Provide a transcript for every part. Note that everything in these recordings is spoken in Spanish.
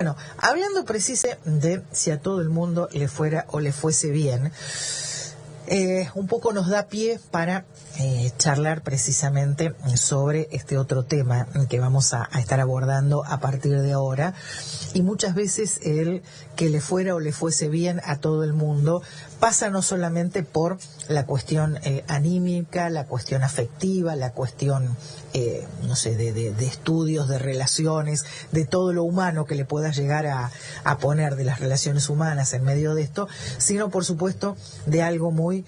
Bueno, hablando precisamente de si a todo el mundo le fuera o le fuese bien, un poco nos da pie para charlar precisamente sobre este otro tema que vamos a estar abordando a partir de ahora. Y muchas veces el que le fuera o le fuese bien a todo el mundo pasa no solamente por la cuestión anímica, la cuestión afectiva, la cuestión, no sé, de estudios, de relaciones, de todo lo humano que le puedas llegar a poner de las relaciones humanas en medio de esto, sino por supuesto de algo muy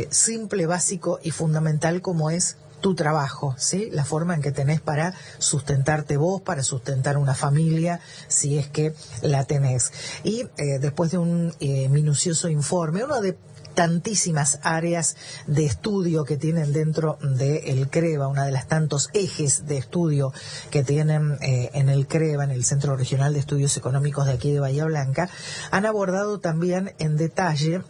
simple, básico y fundamental como es tu trabajo, ¿sí? La forma en que tenés para sustentarte vos, para sustentar una familia, si es que la tenés. Y después de un minucioso informe, uno de tantísimas áreas de estudio que tienen dentro del CREBA, una de las tantos ejes de estudio que tienen en el CREBA, en el Centro Regional de Estudios Económicos de aquí de Bahía Blanca, han abordado también en detalle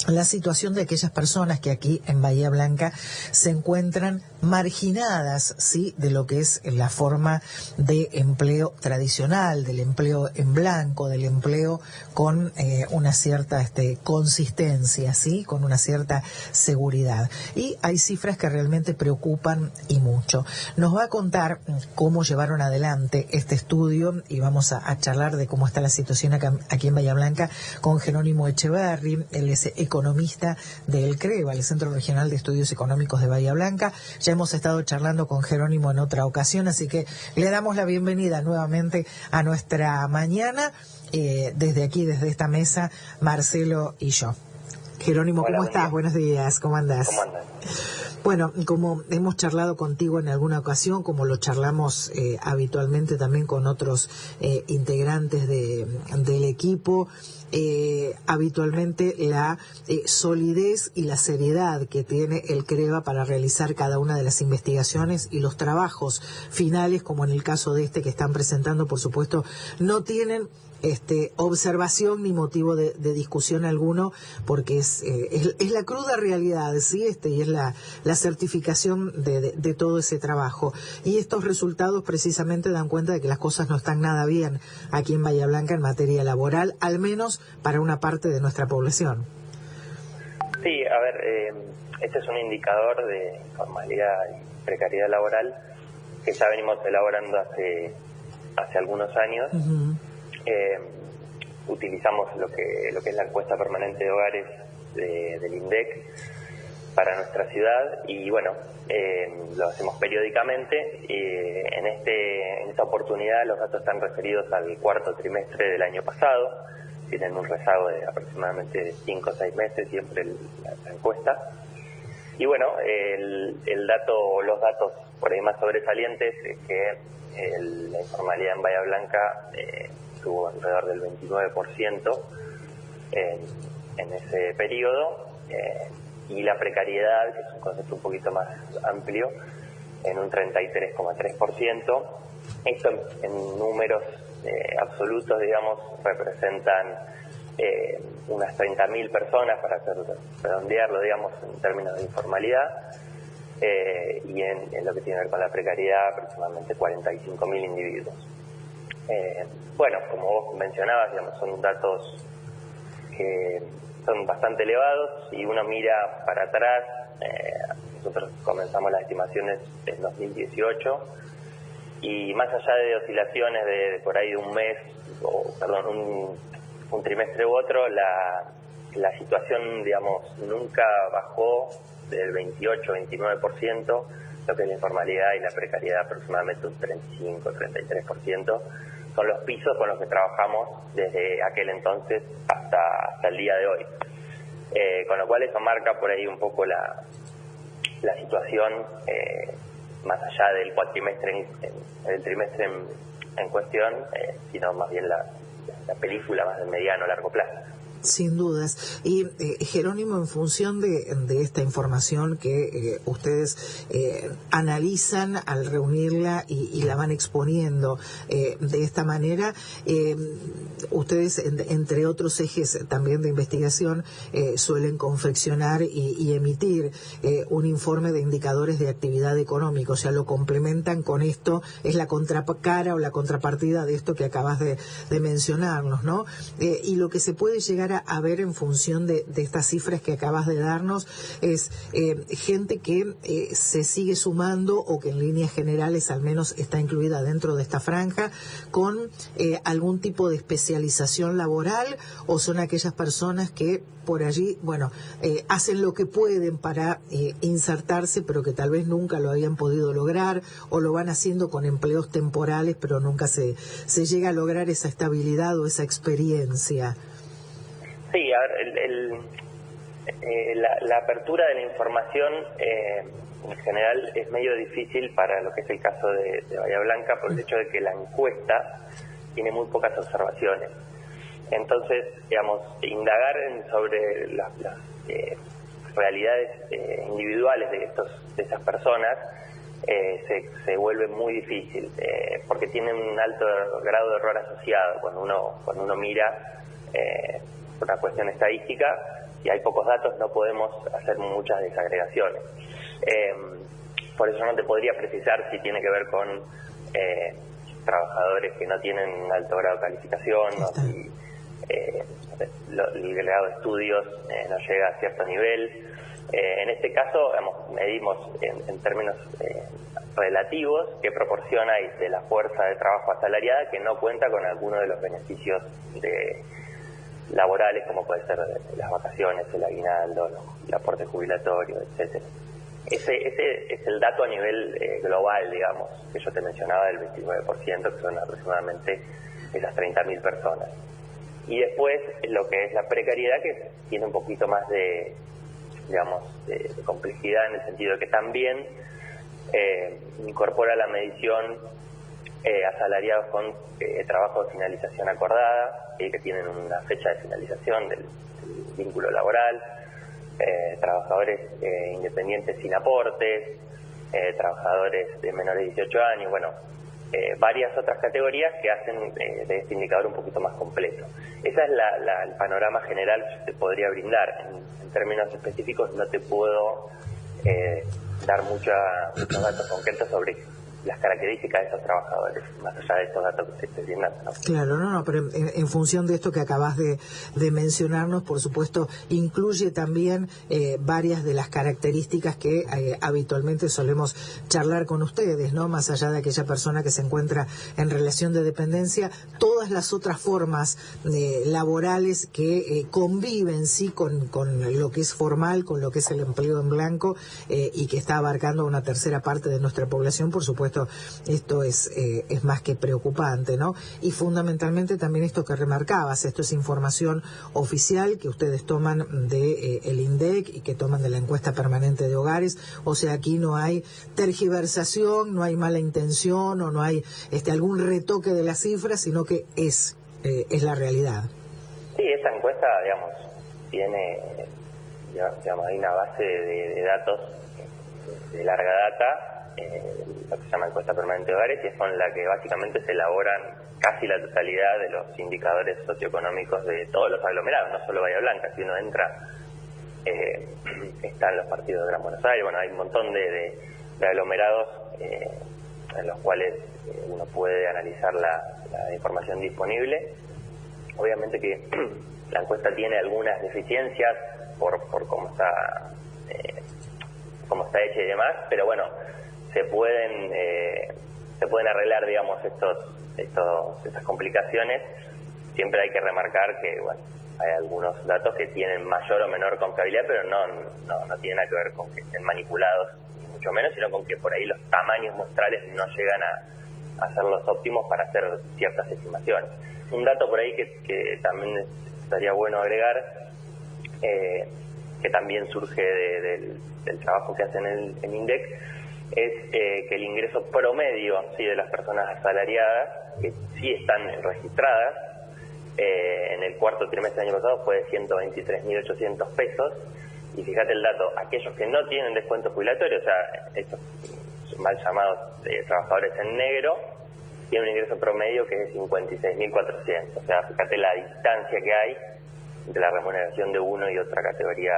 la situación de aquellas personas que aquí en Bahía Blanca se encuentran marginadas, ¿sí?, de lo que es la forma de empleo tradicional, del empleo en blanco, del empleo con una cierta consistencia, ¿sí?, con una cierta seguridad. Y hay cifras que realmente preocupan y mucho. Nos va a contar cómo llevaron adelante este estudio y vamos a charlar de cómo está la situación aquí en Bahía Blanca con Jerónimo Echeverri. Él es economista del CREBA, el Centro Regional de Estudios Económicos de Bahía Blanca. Ya hemos estado charlando con Jerónimo en otra ocasión, así que le damos la bienvenida nuevamente a nuestra mañana, desde aquí, desde esta mesa, Marcelo y yo. Jerónimo, Hola, ¿cómo estás? Buenos días, ¿cómo andás? ¿Cómo andas? Bueno, como hemos charlado contigo en alguna ocasión, como lo charlamos habitualmente también con otros integrantes del equipo, habitualmente la solidez y la seriedad que tiene el CREBA para realizar cada una de las investigaciones y los trabajos finales, como en el caso de que están presentando, por supuesto, no tienen observación ni motivo de discusión alguno, porque es la cruda realidad, ¿sí? Y es la certificación de todo ese trabajo. Y estos resultados precisamente dan cuenta de que las cosas no están nada bien aquí en Bahía Blanca en materia laboral, al menos para una parte de nuestra población. Sí, a ver, este es un indicador de informalidad y precariedad laboral que ya venimos elaborando hace algunos años. Uh-huh. Utilizamos lo que es la encuesta permanente de hogares del INDEC para nuestra ciudad y bueno, lo hacemos periódicamente. En esta oportunidad los datos están referidos al cuarto trimestre del año pasado, tienen un rezago de aproximadamente 5 o 6 meses siempre la encuesta. Y bueno, los datos por ahí más sobresalientes es que la informalidad en Bahía Blanca estuvo alrededor del 29% en ese periodo, y la precariedad, que es un concepto un poquito más amplio, en un 33,3%. Esto en números absolutos, digamos, representan unas 30.000 personas, para redondearlo, digamos, en términos de informalidad, y en lo que tiene que ver con la precariedad, aproximadamente 45.000 individuos. Bueno, como vos mencionabas, digamos, son datos que son bastante elevados. Si uno mira para atrás, nosotros comenzamos las estimaciones en 2018 y más allá de oscilaciones de por ahí de un mes, un trimestre u otro, la situación, digamos, nunca bajó del 28-29%, lo que es la informalidad, y la precariedad aproximadamente un 35-33%. Son los pisos con los que trabajamos desde aquel entonces hasta el día de hoy. Con lo cual eso marca por ahí un poco la situación, más allá del cuatrimestre, del trimestre en cuestión, sino más bien la película más de mediano a largo plazo. Sin dudas. Y Jerónimo, en función de esta información que ustedes analizan al reunirla y la van exponiendo de esta manera, ustedes, entre otros ejes también de investigación, suelen confeccionar y emitir un informe de indicadores de actividad económica, o sea, lo complementan con esto, es la contracara o la contrapartida de esto que acabas de mencionarnos, ¿no? Y lo que se puede llegar a ver en función de estas cifras que acabas de darnos es gente que se sigue sumando o que en líneas generales al menos está incluida dentro de esta franja con algún tipo de especialización laboral, o son aquellas personas que por allí, bueno, hacen lo que pueden para insertarse, pero que tal vez nunca lo habían podido lograr, o lo van haciendo con empleos temporales, pero nunca se llega a lograr esa estabilidad o esa experiencia. Sí, a ver, la apertura de la información en general es medio difícil para lo que es el caso de Bahía Blanca, por el hecho de que la encuesta tiene muy pocas observaciones. Entonces, digamos, indagar sobre las realidades individuales de esas personas se vuelve muy difícil, porque tienen un alto grado de error asociado cuando uno mira una cuestión estadística y hay pocos datos, no podemos hacer muchas desagregaciones. Por eso no te podría precisar si tiene que ver con trabajadores que no tienen un alto grado de calificación, o si el grado de estudios no llega a cierto nivel. En este caso, medimos en términos relativos qué proporción hay de la fuerza de trabajo asalariada que no cuenta con alguno de los beneficios laborales, como puede ser las vacaciones, el aguinaldo, el aporte jubilatorio, etcétera. Ese es el dato a nivel global, digamos, que yo te mencionaba, del 29%, que son aproximadamente esas 30.000 personas. Y después lo que es la precariedad, que tiene un poquito más de complejidad, en el sentido de que también incorpora la medición asalariados con trabajo de finalización acordada, que tienen una fecha de finalización del vínculo laboral, trabajadores independientes sin aportes, trabajadores de menores de 18 años, bueno, varias otras categorías que hacen de este indicador un poquito más completo. Ese es el panorama general que te podría brindar. En términos específicos no te puedo dar muchos datos concretos sobre las características de esos trabajadores, más allá de estos datos que se estoy brindando, ¿no? Claro, pero en función de esto que acabas de mencionarnos, por supuesto, incluye también varias de las características que habitualmente solemos charlar con ustedes, ¿no? Más allá de aquella persona que se encuentra en relación de dependencia, todas las otras formas laborales que conviven, sí, con lo que es formal, con lo que es el empleo en blanco, y que está abarcando una tercera parte de nuestra población. Por supuesto, esto es más que preocupante, ¿no? Y fundamentalmente también esto que remarcabas, esto es información oficial que ustedes toman de el INDEC y que toman de la encuesta permanente de hogares, o sea, aquí no hay tergiversación, no hay mala intención o no hay algún retoque de las cifras, sino que es la realidad. Sí, esta encuesta, tiene, hay una base de datos de larga data, lo que se llama encuesta permanente de hogares, y es con la que básicamente se elaboran casi la totalidad de los indicadores socioeconómicos de todos los aglomerados, no solo Bahía Blanca. Si uno entra, están los partidos de Gran Buenos Aires, bueno, hay un montón de aglomerados en los cuales uno puede analizar la información disponible. Obviamente que la encuesta tiene algunas deficiencias por cómo está hecha y demás, pero bueno, se pueden arreglar, estas complicaciones. Siempre hay que remarcar que, hay algunos datos que tienen mayor o menor confiabilidad, pero no tiene nada que ver con que estén manipulados, ni mucho menos, sino con que por ahí los tamaños muestrales no llegan a ser los óptimos para hacer ciertas estimaciones. Un dato por ahí que también estaría bueno agregar, que también surge del trabajo que hacen en INDEC, es que el ingreso promedio, sí, de las personas asalariadas, que sí están registradas, en el cuarto trimestre del año pasado fue de 123.800 pesos. Y fíjate el dato, aquellos que no tienen descuento jubilatorio, o sea, estos mal llamados trabajadores en negro, tienen un ingreso promedio que es de 56.400. O sea, fíjate la distancia que hay entre la remuneración de uno y otra categoría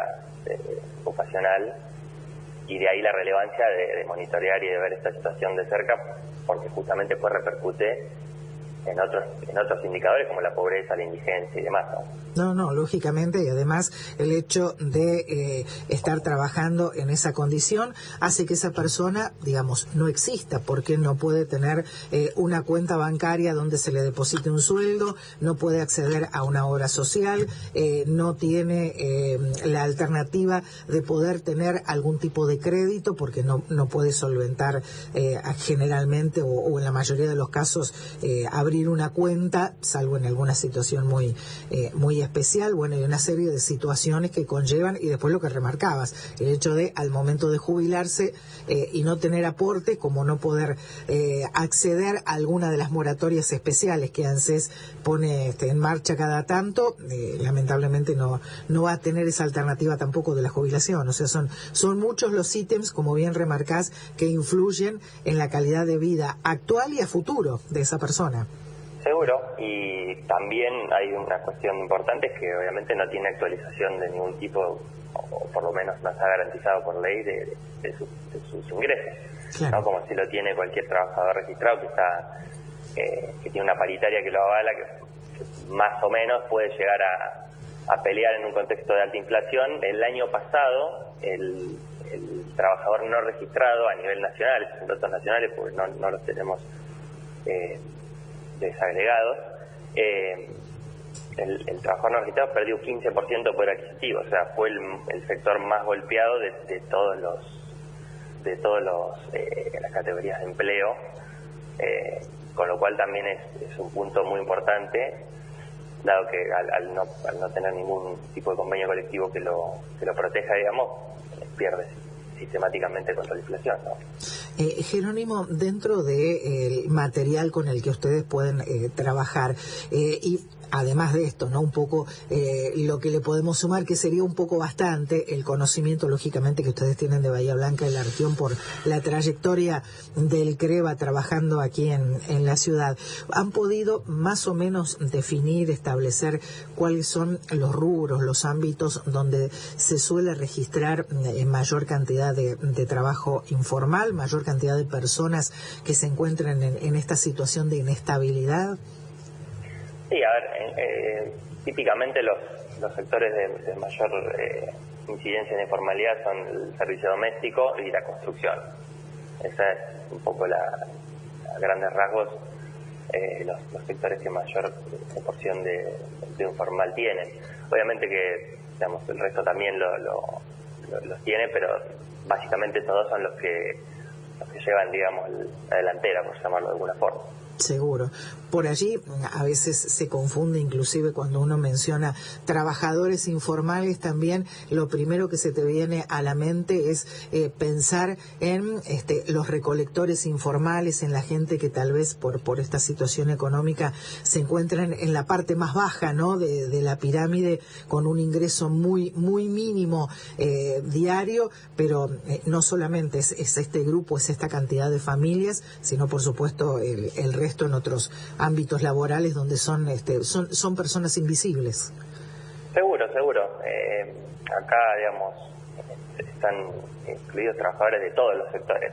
ocupacional, y de ahí la relevancia de monitorear y de ver esta situación de cerca, porque justamente pues repercute en otros indicadores como la pobreza, la indigencia y demás, ¿no? No, lógicamente, y además el hecho de estar trabajando en esa condición hace que esa persona, digamos, no exista, porque no puede tener una cuenta bancaria donde se le deposite un sueldo, no puede acceder a una obra social, no tiene la alternativa de poder tener algún tipo de crédito, porque no puede solventar generalmente o en la mayoría de los casos abrir una cuenta, salvo en alguna situación muy especial. Bueno, hay una serie de situaciones que conllevan, y después lo que remarcabas, el hecho de al momento de jubilarse y no tener aporte, como no poder acceder a alguna de las moratorias especiales que ANSES pone en marcha cada tanto, lamentablemente no va a tener esa alternativa tampoco de la jubilación. O sea, son muchos los ítems, como bien remarcás, que influyen en la calidad de vida actual y a futuro de esa persona. Seguro, y también hay una cuestión importante, es que obviamente no tiene actualización de ningún tipo, o por lo menos no está garantizado por ley de sus ingresos, claro, ¿no? Como si lo tiene cualquier trabajador registrado que tiene una paritaria que lo avala, que más o menos puede llegar a pelear en un contexto de alta inflación. El año pasado, el trabajador no registrado a nivel nacional, esos datos nacionales, porque no los tenemos desagregados, el trabajador no registrado perdió 15% de poder adquisitivo. O sea, fue el sector más golpeado de todos las categorías de empleo, con lo cual también es un punto muy importante, dado que al no tener ningún tipo de convenio colectivo que lo proteja, digamos, pierde sistemáticamente contra la inflación, ¿no? Jerónimo, dentro del material con el que ustedes pueden trabajar, y además de esto, ¿no? Un poco lo que le podemos sumar, que sería un poco bastante, el conocimiento, lógicamente, que ustedes tienen de Bahía Blanca y la región por la trayectoria del CREVA trabajando aquí en la ciudad. ¿Han podido más o menos definir, establecer cuáles son los rubros, los ámbitos donde se suele registrar mayor cantidad de trabajo informal, mayor cantidad de personas que se encuentran en esta situación de inestabilidad? Sí, a ver, típicamente los sectores de mayor incidencia en informalidad son el servicio doméstico y la construcción. Esa es un poco a grandes rasgos los sectores que mayor proporción de informal tienen. Obviamente que, digamos, el resto también los tiene, pero básicamente estos dos son los que llevan, digamos, la delantera, por llamarlo de alguna forma. Seguro. Por allí a veces se confunde, inclusive cuando uno menciona trabajadores informales, también lo primero que se te viene a la mente es pensar en los recolectores informales, en la gente que tal vez por esta situación económica se encuentran en la parte más baja, ¿no?, de la pirámide, con un ingreso muy mínimo diario, pero no solamente es este grupo, es esta cantidad de familias, sino por supuesto el resto en otros ámbitos laborales donde son personas invisibles. Seguro. Acá, digamos, están incluidos trabajadores de todos los sectores.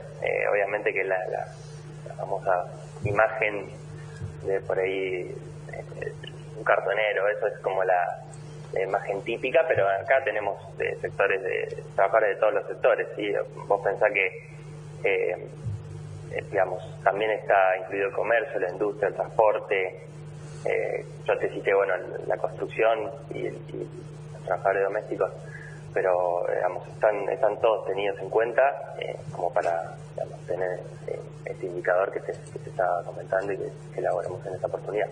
Obviamente que la famosa imagen de por ahí un cartonero, eso es como la imagen típica, pero acá tenemos sectores de trabajadores de todos los sectores, ¿sí? Vos pensás que digamos, también está incluido el comercio, la industria, el transporte. Yo te cité, bueno, la construcción y los trabajadores domésticos digamos, están todos tenidos en cuenta como para, digamos, tener este indicador que se está comentando y que elaboramos en esta oportunidad.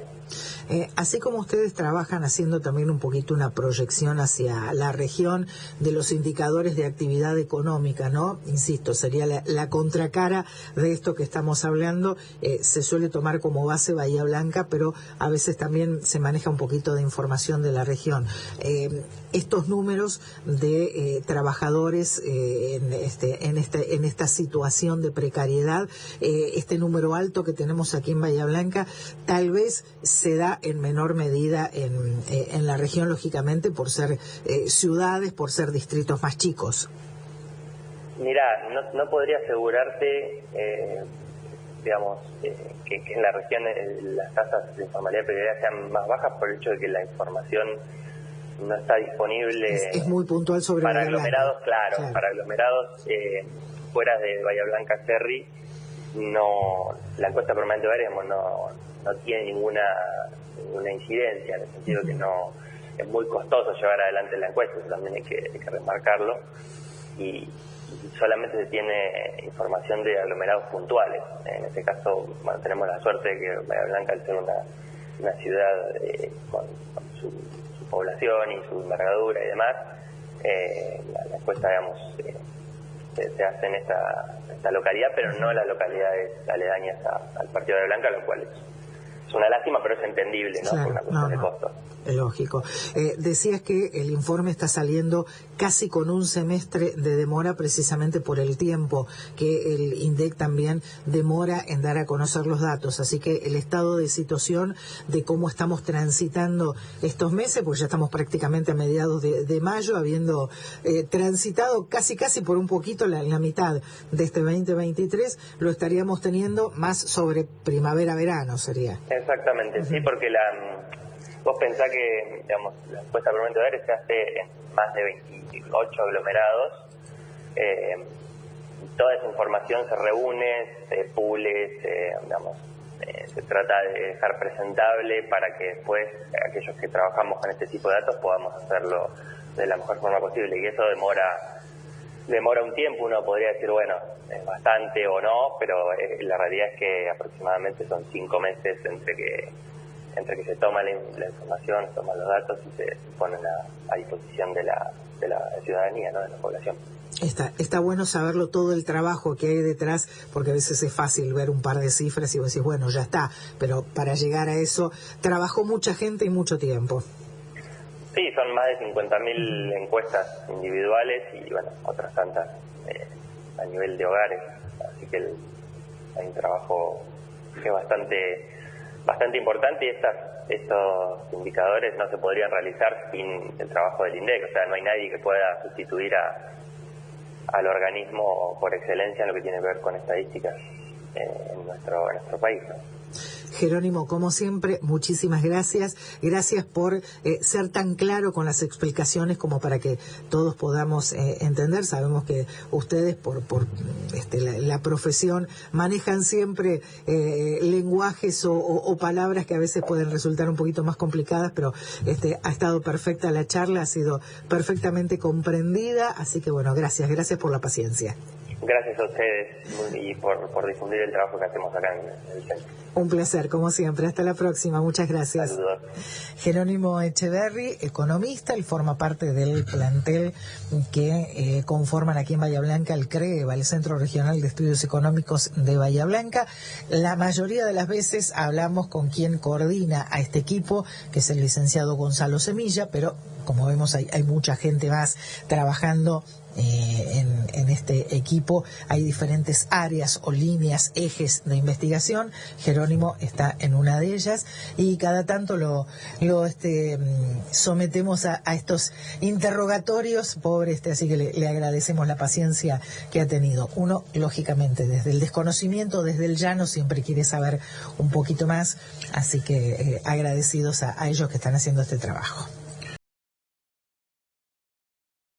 Así como ustedes trabajan haciendo también un poquito una proyección hacia la región de los indicadores de actividad económica, ¿no? Insisto, sería la contracara de esto que estamos hablando. Se suele tomar como base Bahía Blanca, pero a veces también se maneja un poquito de información de la región. Estos números de trabajadores en esta situación de precariedad, este número alto que tenemos aquí en Bahía Blanca, tal vez se da en menor medida en la región, lógicamente, por ser ciudades, por ser distritos más chicos. Mira, no podría asegurarte, digamos, que en la región las tasas de informalidad y precariedad sean más bajas por el hecho de que la información no está disponible. Es muy puntual sobre para aglomerados, claro, para aglomerados fuera de Bahía Blanca, Cerri, no, la encuesta permanente de hogares no tiene ninguna incidencia, en el sentido que no es muy costoso llevar adelante la encuesta, eso también hay que remarcarlo, y solamente se tiene información de aglomerados puntuales. En este caso, bueno, tenemos la suerte de que Bahía Blanca, al ser una ciudad con su población y su envergadura y demás, la encuesta, digamos, se hace en esta localidad, pero no en las localidades aledañas al partido de Bahía Blanca, lo cual es una lástima, pero es entendible, ¿no? Claro, por una cuestión de costo. Es lógico. Decías que el informe está saliendo casi con un semestre de demora, precisamente por el tiempo que el INDEC también demora en dar a conocer los datos. Así que el estado de situación de cómo estamos transitando estos meses, pues ya estamos prácticamente a mediados de mayo, habiendo transitado casi por un poquito la mitad de este 2023, lo estaríamos teniendo más sobre primavera-verano, sería. Exactamente, sí, porque vos pensás que, digamos, la encuesta permanente de hogares se hace en más de 28 aglomerados. Toda esa información se reúne, se pule, se trata de dejar presentable para que después aquellos que trabajamos con este tipo de datos podamos hacerlo de la mejor forma posible. Y eso demora un tiempo. Uno podría decir, bueno, es bastante o no, pero la realidad es que aproximadamente son 5 meses entre que se toma la información, se toman los datos y se ponen a disposición de la ciudadanía, ¿no? De la población. Está bueno saberlo, todo el trabajo que hay detrás, porque a veces es fácil ver un par de cifras y vos decís, bueno, ya está, pero para llegar a eso trabajó mucha gente y mucho tiempo. Sí, son más de 50.000 encuestas individuales y, bueno, otras tantas a nivel de hogares, así que hay un trabajo que es bastante importante, y estos indicadores no se podrían realizar sin el trabajo del INDEC. O sea, no hay nadie que pueda sustituir al organismo por excelencia en lo que tiene que ver con estadísticas en nuestro país, ¿no? Jerónimo, como siempre, muchísimas gracias. Gracias por ser tan claro con las explicaciones como para que todos podamos entender. Sabemos que ustedes, por la profesión, manejan siempre lenguajes o palabras que a veces pueden resultar un poquito más complicadas, pero ha estado perfecta la charla, ha sido perfectamente comprendida. Así que, bueno, gracias por la paciencia. Gracias a ustedes y por difundir el trabajo que hacemos acá en el centro. Un placer, como siempre. Hasta la próxima. Muchas gracias. Saludos. Jerónimo Echeverri, economista, él forma parte del plantel que conforman aquí en Bahía Blanca el CREEBA, el Centro Regional de Estudios Económicos de Bahía Blanca. La mayoría de las veces hablamos con quien coordina a este equipo, que es el licenciado Gonzalo Semilla, pero como vemos hay mucha gente más trabajando en este equipo. Hay diferentes áreas o líneas, ejes de investigación. Jerónimo está en una de ellas y cada tanto lo sometemos a estos interrogatorios, pobre así que le agradecemos la paciencia que ha tenido. Uno, lógicamente, desde el desconocimiento, desde el llano, siempre quiere saber un poquito más, así que agradecidos a ellos que están haciendo este trabajo.